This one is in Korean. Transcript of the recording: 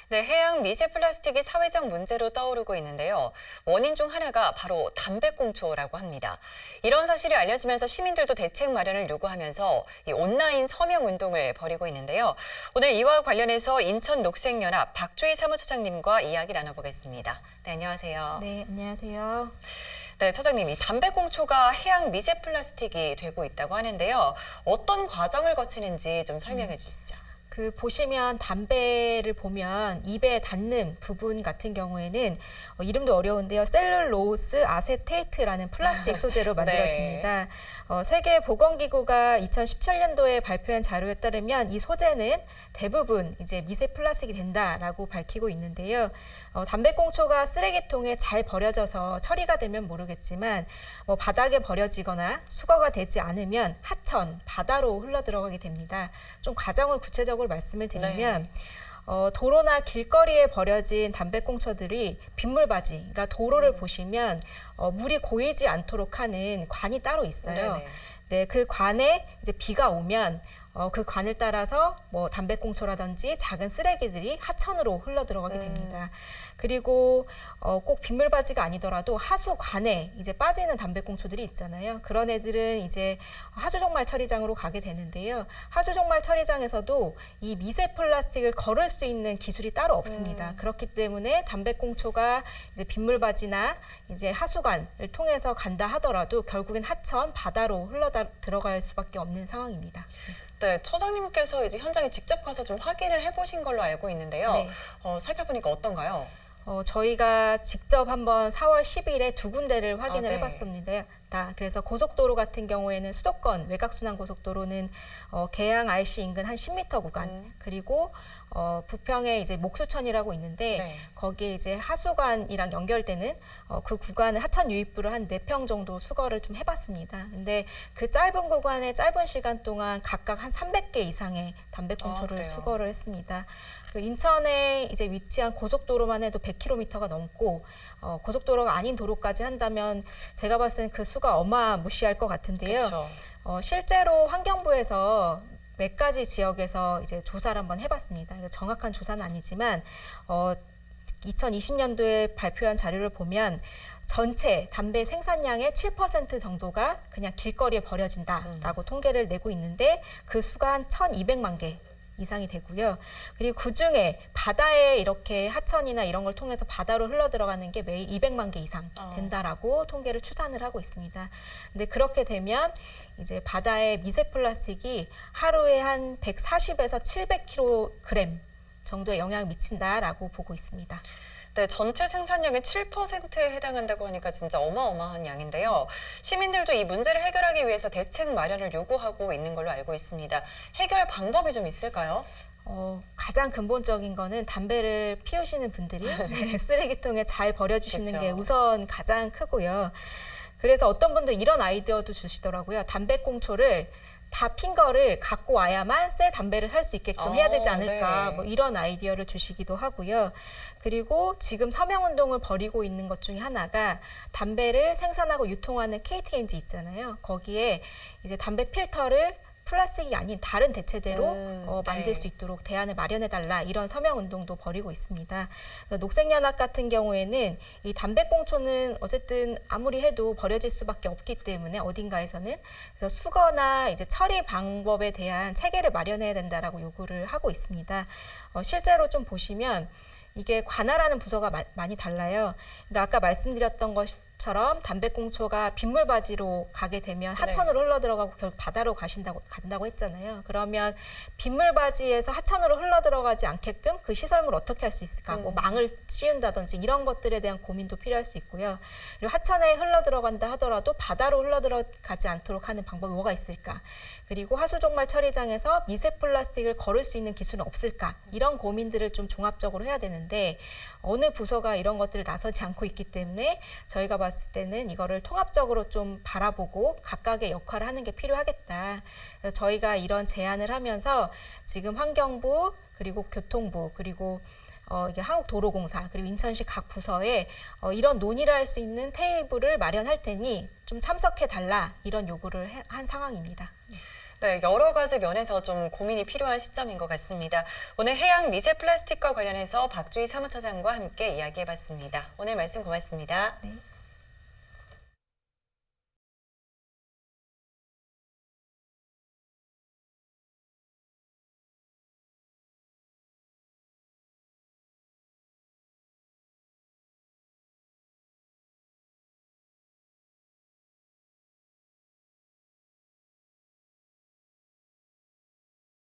네, 해양 미세 플라스틱이 사회적 문제로 떠오르고 있는데요. 원인 중 하나가 바로 담배꽁초라고 합니다. 이런 사실이 알려지면서 시민들도 대책 마련을 요구하면서 이 온라인 서명 운동을 벌이고 있는데요. 오늘 이와 관련해서 인천녹색연합 박주희 사무처장님과 이야기 나눠보겠습니다. 네, 안녕하세요. 네, 안녕하세요. 네, 처장님, 이 담배꽁초가 해양 미세 플라스틱이 되고 있다고 하는데요. 어떤 과정을 거치는지 좀 설명해 주시죠. 보시면 담배를 보면 입에 닿는 부분 같은 경우에는 이름도 어려운데요. 셀룰로스 아세테이트라는 플라스틱 소재로 만들어집니다. 세계보건기구가 2017년도에 발표한 자료에 따르면 이 소재는 대부분 이제 미세 플라스틱이 된다라고 밝히고 있는데요. 담배꽁초가 쓰레기통에 잘 버려져서 처리가 되면 모르겠지만 바닥에 버려지거나 수거가 되지 않으면 하천, 바다로 흘러들어가게 됩니다. 좀 과정을 구체적으로 말씀을 드리면 도로나 길거리에 버려진 담배꽁초들이 빗물바지, 그러니까 도로를 보시면 물이 고이지 않도록 하는 관이 따로 있어요. 네, 그 관에 이제 비가 오면 그 관을 따라서 담배꽁초라든지 작은 쓰레기들이 하천으로 흘러 들어가게 됩니다. 그리고 꼭 빗물바지가 아니더라도 하수관에 이제 빠지는 담배꽁초들이 있잖아요. 그런 애들은 이제 하수종말 처리장으로 가게 되는데요. 하수종말 처리장에서도 이 미세 플라스틱을 거를 수 있는 기술이 따로 없습니다. 그렇기 때문에 담배꽁초가 이제 빗물바지나 이제 하수관을 통해서 간다 하더라도 결국엔 하천, 바다로 흘러 들어갈 수밖에 없는 상황입니다. 네, 처장님께서 이제 현장에 직접 가서 좀 확인을 해보신 걸로 알고 있는데요. 네. 살펴보니까 어떤가요? 저희가 직접 한번 4월 10일에 두 군데를 확인을 해봤습니다. 그래서 고속도로 같은 경우에는 수도권 외곽순환고속도로는 계양 RC 인근 한 10m 구간 그리고 부평에 이제 목수천이라고 있는데 거기에 이제 하수관이랑 연결되는 그 구간을 하천 유입부를 한 4평 정도 수거를 좀 해봤습니다. 근데 그 짧은 구간에 짧은 시간 동안 각각 한 300개 이상의 담배꽁초를 수거를 했습니다. 그 인천에 이제 위치한 고속도로만 해도 100km가 넘고 고속도로가 아닌 도로까지 한다면 제가 봤을 때는 그 수가 어마무시할 것 같은데요. 실제로 환경부에서 몇 가지 지역에서 이제 조사를 한번 해봤습니다. 정확한 조사는 아니지만 2020년도에 발표한 자료를 보면 전체 담배 생산량의 7% 정도가 그냥 길거리에 버려진다라고 통계를 내고 있는데 그 수가 한 1,200만 개 이상이 되고요. 그리고 그중에 바다에 이렇게 하천이나 이런 걸 통해서 바다로 흘러 들어가는 게 매일 200만 개 이상 된다라고 통계를 추산을 하고 있습니다. 근데 그렇게 되면 이제 바다의 미세 플라스틱이 하루에 한 140에서 700kg 정도의 영향을 미친다라고 보고 있습니다. 네, 전체 생산량의 7%에 해당한다고 하니까 진짜 어마어마한 양인데요. 시민들도 이 문제를 해결하기 위해서 대책 마련을 요구하고 있는 걸로 알고 있습니다. 해결 방법이 좀 있을까요? 가장 근본적인 거는 담배를 피우시는 분들이 쓰레기통에 잘 버려주시는 게 우선 가장 크고요. 그래서 어떤 분들 이런 아이디어도 주시더라고요. 담배꽁초를 다 핀 거를 갖고 와야만 새 담배를 살 수 있게끔 해야 되지 않을까 이런 아이디어를 주시기도 하고요. 그리고 지금 서명운동을 벌이고 있는 것 중에 하나가 담배를 생산하고 유통하는 KTNG 있잖아요. 거기에 이제 담배 필터를 플라스틱이 아닌 다른 대체재로 만들 수 있도록 대안을 마련해달라 이런 서명운동도 벌이고 있습니다. 녹색연합 같은 경우에는 이 담배꽁초는 어쨌든 아무리 해도 버려질 수밖에 없기 때문에 어딘가에서는 그래서 수거나 이제 처리 방법에 대한 체계를 마련해야 된다라고 요구를 하고 있습니다. 실제로 좀 보시면 이게 관할하는 부서가 많이 달라요. 그러니까 아까 말씀드렸던 것처럼 담배꽁초가 빗물바지로 가게 되면 하천으로 흘러 들어가고 결국 바다로 간다고 했잖아요. 그러면 빗물바지에서 하천으로 흘러 들어가지 않게끔 그 시설물을 어떻게 할 수 있을까? 망을 씌운다든지 이런 것들에 대한 고민도 필요할 수 있고요. 그리고 하천에 흘러 들어간다 하더라도 바다로 흘러 들어가지 않도록 하는 방법이 뭐가 있을까? 그리고 하수종말 처리장에서 미세 플라스틱을 거를 수 있는 기술은 없을까? 이런 고민들을 좀 종합적으로 해야 되는데 어느 부서가 이런 것들을 나서지 않고 있기 때문에 저희가 봤을 때는 이거를 통합적으로 좀 바라보고 각각의 역할을 하는 게 필요하겠다. 그래서 저희가 이런 제안을 하면서 지금 환경부 그리고 교통부 그리고 이게 한국도로공사 그리고 인천시 각 부서에 이런 논의를 할 수 있는 테이블을 마련할 테니 좀 참석해 달라 이런 요구를 한 상황입니다. 네, 여러 가지 면에서 좀 고민이 필요한 시점인 것 같습니다. 오늘 해양 미세 플라스틱과 관련해서 박주희 사무처장과 함께 이야기해봤습니다. 오늘 말씀 고맙습니다. 네.